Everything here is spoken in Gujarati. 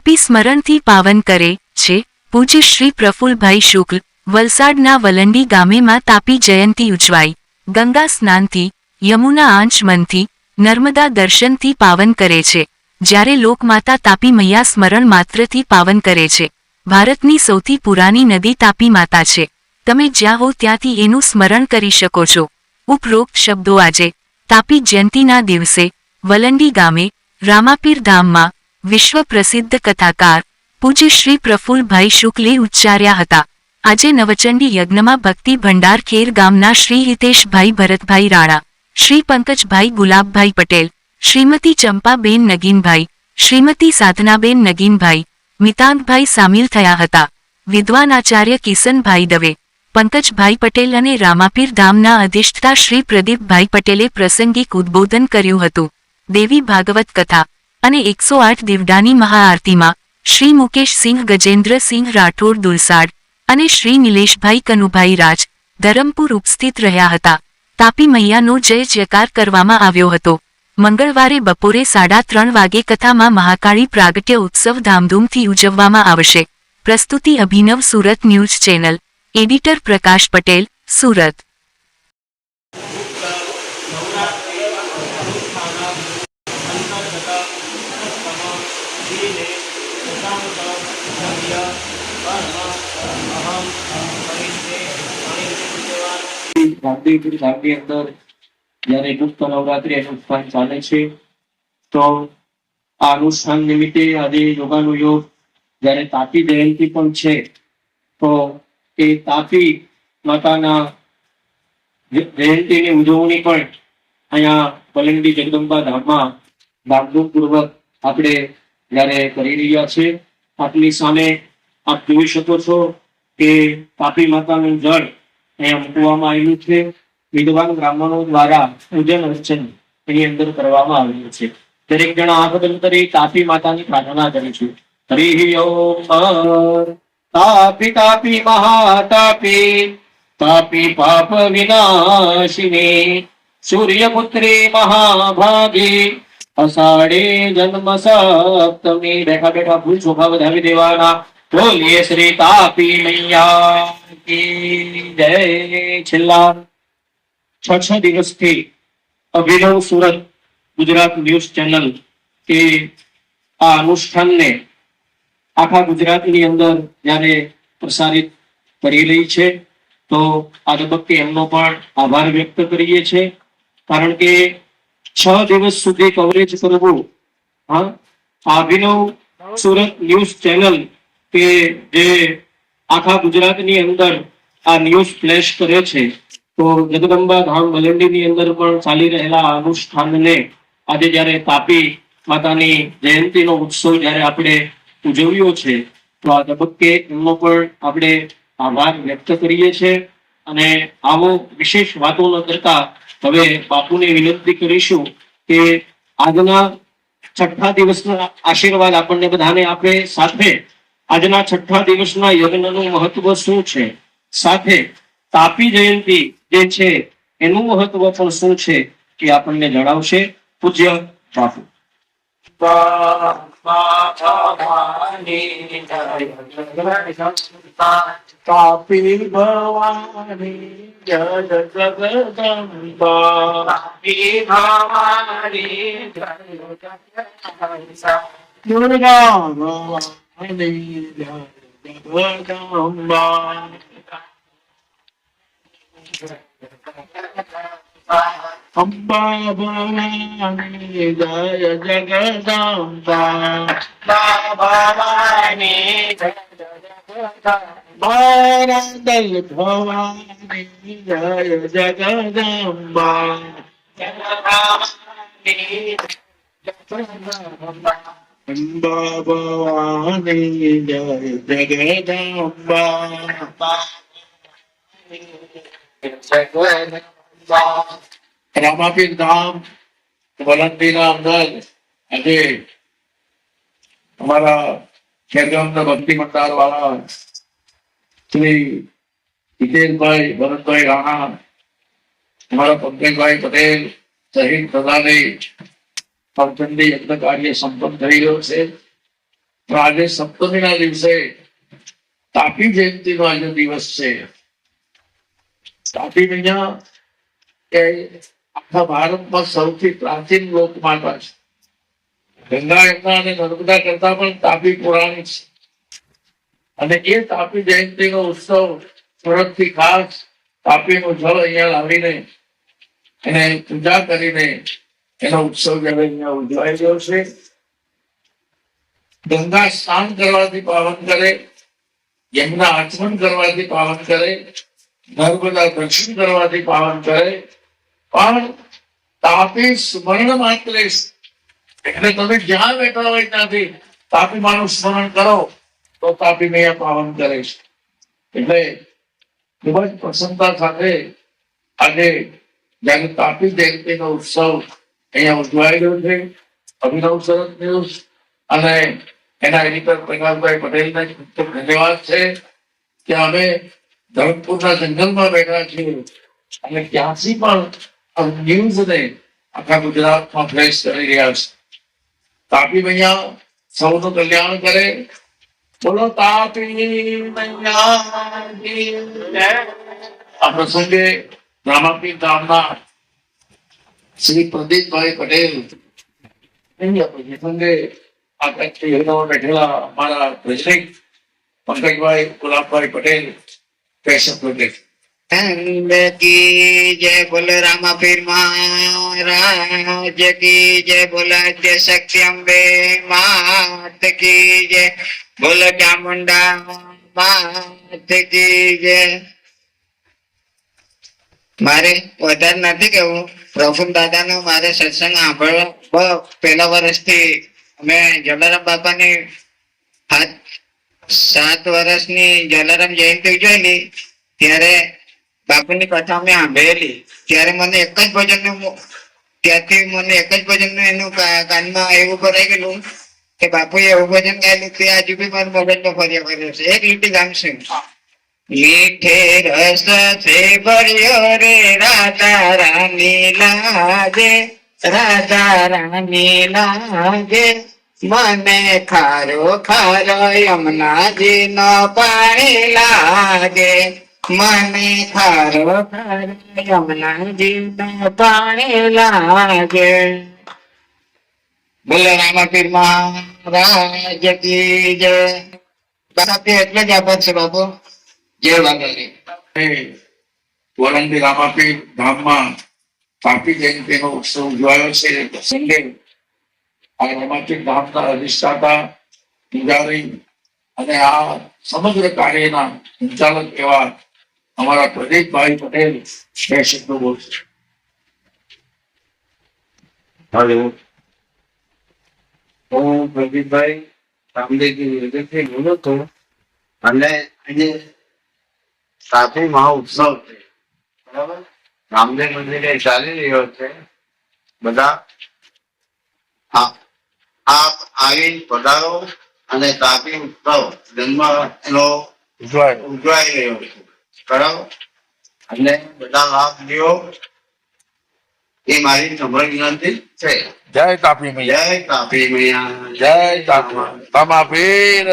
તાપી સ્મરણથી પાવન કરે છે। પૂજ્ય શ્રી પ્રફુલ્લભાઈ શુક્લ વલસાડના વલંડી ગામે માં તાપી જયંતી ઉજવાઈ। ગંગા સ્નાનથી, યમુના આંચમનથી, નર્મદા દર્શનથી પાવન કરે છે, જ્યારે લોકમાતા તાપી મૈયા સ્મરણ માત્રથી પાવન કરે છે। ભારતની સૌથી પુરાની નદી તાપી માતા છે। તમે જ્યાં હો ત્યાંથી એનું સ્મરણ કરી શકો છો। ઉપરોક્ત શબ્દો આજે તાપી જયંતીના દિવસે વલંડી ગામે રામાપીર ધામમાં વિશ્વ પ્રસિદ્ધ કથાકાર પૂજ્ય શ્રી પ્રફુલ્લભાઈ શુક્લે ઉચ્ચાર્યા હતા। આજે નવચંડી યજ્ઞમાં ભક્તિ ભંડાર ખેર ગામના શ્રી હિતેશભાઈ ભરતભાઈ રાણા, શ્રી પંકજભાઈ ગુલાબભાઈ પટેલ, શ્રીમતી ચંપાબેન નગીનભાઈ, શ્રીમતી સાધનાબેન નગીનભાઈ, મિતાંગભાઈ સામેલ થયા હતા। વિદ્વાન આચાર્ય કિશનભાઈ દવે, પંકજભાઈ પટેલ અને રામાપીર ધામના અધિષ્ઠતા શ્રી પ્રદીપભાઈ પટેલે પ્રાસંગિક ઉદ્બોધન કર્યું હતું। દેવી ભાગવત કથા અને 108 દીવડાની મહાઆરતીમાં શ્રી મુકેશસિંહ ગજેન્દ્રસિંહ રાઠોડ દુલસાડ અને શ્રી નિલેશભાઈ કનુભાઈ રાજ ધરમપુર ઉપસ્થિત રહ્યા હતા। તાપી મૈયાનો જય જયકાર કરવામાં આવ્યો હતો। મંગળવારે બપોરે 3:30 વાગે કથામાં મહાકાળી પ્રાગટ્ય ઉત્સવ ધામધૂમથી ઉજવવામાં આવશે। પ્રસ્તુતિ અભિનવ સુરત ન્યૂઝ ચેનલ, એડિટર પ્રકાશ પટેલ, સુરત। ગાંધીપુર ગામની અંદર જયારે ગુપ્ત નવરાત્રી અનુષ્ઠાન ચાલે છે, તો આ અનુષ્ઠાન નિમિત્તે આજે યોગાનો યોગ જયારે તાપી જયંતી પણ છે, તો એ તાપી માતાના જયંતીની ઉજવણી પણ અહીંયા વલંડી જગદંબા ધામમાં ધામધૂમપૂર્વક આપણે જયારે કરી રહ્યા છે। આપની સામે આપ જોઈ શકો છો કે તાપી માતાનું જળ અહીંયા મૂકવામાં આવેલું છે। વિદ્વાન બ્રાહ્મણો દ્વારા પૂજન અર્ચન એની અંદર કરવામાં આવ્યું છે। દરેક જણા આંખ બંધ કરી તાપી માતાની પ્રાર્થના કરીશું। હરિ ઓમ તાપી તાપી મહાતાપી તાપી પાપ વિનાશિની સૂર્યપુત્રી મહાભાગી અષાઢે જન્મ સપ્તમી। બેઠા બેઠા ફૂલ ચોખા વધાવી દેવાના। બોલીએ શ્રી તાપી મૈયા કી જય। છેલ્લા 6 દિવસથી અભિનવ સુરત ગુજરાત ન્યૂઝ ચેનલ કે આ અનુષ્ઠાનને આખા ગુજરાતની અંદર જ્યારે પ્રસારિત કરી રહી છે, તો આ તબક્કે એમનો પણ આભાર વ્યક્ત કરીએ છીએ, કારણ કે 6 દિવસ સુધી કવરેજ કરવું આ અભિનવ સુરત ન્યૂઝ ચેનલ કે જે આખા ગુજરાતની અંદર આ ન્યૂઝ ફ્લેશ કરે છે, તો જગદંબા ધામ વલંડીની અંદર પણ ચાલી રહેલા અનુષ્ઠાનને આજે જ્યારે તાપી માતાની જયંતીનો ઉત્સવ જ્યારે આપણે ઉજવ્યો છે, તો આ તબક્કે એમનો પણ આપણે આભાર વ્યક્ત કરીએ છીએ। અને આવો વિશેષ વાતો ન કરતા હવે બાપુને વિનંતી કરીશું કે આજના 6થા દિવસના આશીર્વાદ આપણને બધાને આપે। સાથે આજના 6થા દિવસના યજ્ઞનું મહત્વ શું છે, સાથે તાપી જયંતી જે છે એનું મહત્વ પણ શું છે એ આપણને જણાવશે પૂજ્ય બાપુ। તાપી ભવાની જય જગદંબા, તાપી ભવાની જય જગદંબા, દુર્ગા ભવાની જય જગદંબા, અંબા ભવાની જય જગદંબા, ભવાની જય બારદલ ભવાની જય જગદંબા, અંબા ભવાની જય જગદંબા, રામાપીર ધામ વલંડીના અંદર આજે અમારા ખેરગામના ભક્તિ મંડળ વાળા શ્રી હિતેશભાઈ ભરતભાઈ રાણા, અમારા પંકજભાઈ પટેલ સહિત બધાને નવચંડી યજ્ઞ કાર્ય સંપન્ન થઈ રહ્યો છે। તો આજે સપ્તમીના દિવસે તાપી જયંતિનો આજે દિવસ છે. તાપી મૈયા એ આખા ભારતમાં સૌથી પ્રાચીન લોકમાતા છે. ગંગા યમુના અને નર્મદા કરતા પણ તાપી પુરાણી છે. અને એ તાપી જયંતિનો ઉત્સવ સુરતથી ખાસ તાપીનું જળ અહીંયા લાવીને એને પૂજા કરીને એનો ઉત્સવ જ્યારે અહીંયા ઉજવાઈ રહ્યો છે. ગંગા સ્નાન કરવાથી પાવન કરે, યમુના આચમન કરવાથી પાવન કરે, નર્મદા દર્શન કરવાથી પાવન કરે, પણ તાપી સ્મરણ માત્ર એટલે તમે જ્યાં બેઠા હોય ત્યાંથી તાપી માનું સ્મરણ કરો તો તાપી મૈયા પાવન કરે છે. એટલે ખૂબ જ પ્રસન્નતા સાથે આજે જયારે તાપી જયંતિનો ઉત્સવ અહીંયા ઉજવાઈ રહ્યો છે. અભિનવ સરસ ન્યૂઝ અને એના એડિટર પ્રકાશભાઈ પટેલને ખૂબ ખૂબ ધન્યવાદ છે કે અમે ધરમપુરના જંગલમાં બેઠા છીએ અને ત્યાંથી પણ આ ન્યૂઝને આખા ગુજરાતમાં ફ્લેશ કરી રહ્યા છે. તાપી મૈયા સૌનું કલ્યાણ કરે. બોલો તાપી મૈયાની જય. આ પ્રસંગે રામાપીર ધામના શ્રી પ્રદીપભાઈ પટેલ પ્રસંગે આ કચ્છમાં બેઠેલા અમારા president Pankajbhai Gulabbhai Patel passion project की जय बोलो रामापीर महाराज की जय बोलो जय शक्ति अम्बे मात की जय बोलो चामुंडा मात की जय. મારે વધારે નથી કેવું. પ્રફુલ્લ દાદાનો મારે સત્સંગ સાંભળવા પહેલા વર્ષથી અમે જલારામ બાપાની 7 વર્ષની જલારામ જયંતિ ઉજવેલી ત્યારે બાપુની કથા મેં સાંભળેલી. ત્યારે મને એક જ ભજન ત્યારથી મને એક જ ભજન એનું કાનમાં એવું ભરાઈ ગયેલું કે બાપુએ એવું ભજન ગાયેલું તે હજુ બી મારા મોબાઈલમાં ફર્યા કર્યો છે. એક લીટી ગામશું. મીઠે રસ સે ભર્યો રે રાધા રાની લાગે, રાધા રાની લાગે, મને ખારો ખારો યમુનાજી નો પાણી લાગે, મને ખારો ખારો યમુનાજી નો પાણી લાગે. બોલો રામાપીર મહારાજ કી જય. બાપુ એટલે જ આભાર છે બાપુ. જય વાઘાણી. વલણથી રામાપીર ધામમાં તાપી જયંતિનો ઉત્સવ ઉજવાયો છે. પ્રસંગે આ રામાપીર ધામના અધિષ્ઠાતા પૂજારી અને આ સમગ્ર કાર્યના સંચાલક એવા અમારા પ્રદીપભાઈ પટેલ બે શબ્દો બોલશે. હેલો, હું પ્રદીપભાઈ રામદેવજી વિજયથી બોલું છું અને આજે તાપી મહોત્સવ છે, બરાબર? રામદેવ મંદિરે ચાલી રહ્યો છે. બધા આપ આવી પધારો અને તાપી ઉત્સવ જન્મ એનો ઉજવાઈ રહ્યો છે, બરાબર? અને બધા લાભ લ્યો એ મારી નમ્ર વિનંતી છે. જય તાપી મૈયા, જય તાપી મૈયા, જય તાપી રામાપીર.